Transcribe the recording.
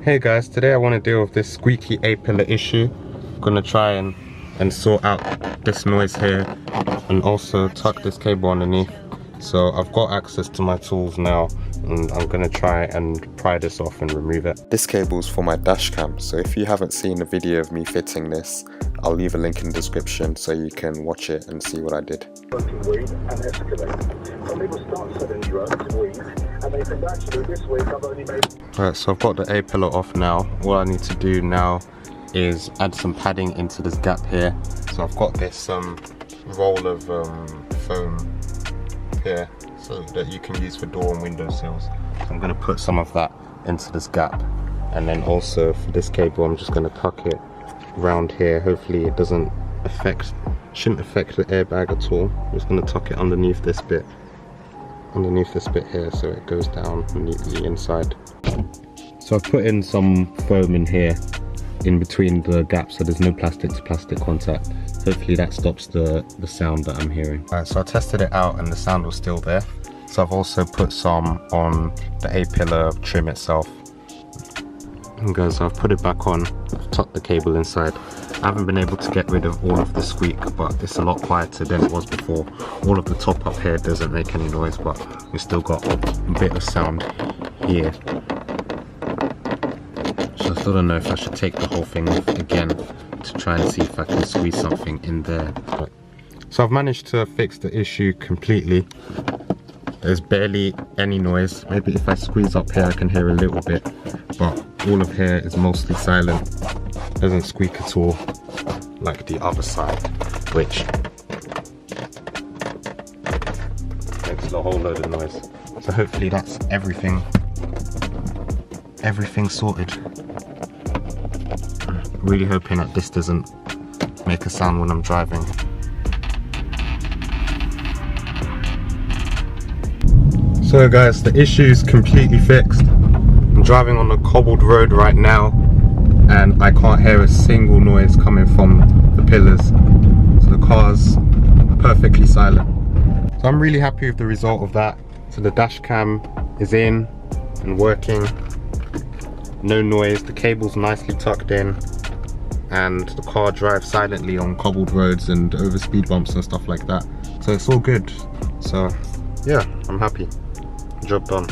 Hey guys, today I want to deal with this squeaky A-pillar issue. I'm gonna try and sort out this noise here and also tuck this cable underneath. So I've got access to my tools now and I'm gonna try and pry this off and remove it. This cable's for my dash cam, so if you haven't seen a video of me fitting this, I'll leave a link in the description so you can watch it and see what I did. Alright, so I've got the A-pillar off now. All I need to do now is add some padding into this gap here. So I've got this roll of foam here so that you can use for door and window sills. So I'm going to put some of that into this gap, and then also for this cable I'm just going to tuck it around here. Hopefully it shouldn't affect the airbag at all. I'm just going to tuck it underneath this bit here so it goes down neatly inside. So I've put in some foam in here in between the gaps so there's no plastic to plastic contact. Hopefully that stops the sound that I'm hearing. Alright, so I tested it out and the sound was still there. So I've also put some on the A-pillar trim itself. And guys, so I've put it back on, I've tucked the cable inside. I haven't been able to get rid of all of the squeak, but it's a lot quieter than it was before. All of the top up here doesn't make any noise, but we've still got a bit of sound here. So I still don't know if I should take the whole thing off again to try and see if I can squeeze something in there. So I've managed to fix the issue completely. There's barely any noise. Maybe if I squeeze up here I can hear a little bit, but all of here is mostly silent. Doesn't squeak at all like the other side, which makes a whole load of noise. So hopefully that's everything sorted. I'm really hoping that this doesn't make a sound when I'm driving. So guys, the issue is completely fixed. I'm driving on a cobbled road right now and I can't hear a single noise coming from the pillars. So the car's perfectly silent. So I'm really happy with the result of that. So the dash cam is in and working. No noise, the cable's nicely tucked in, and the car drives silently on cobbled roads and over speed bumps and stuff like that. So it's all good. So yeah, I'm happy. Job done.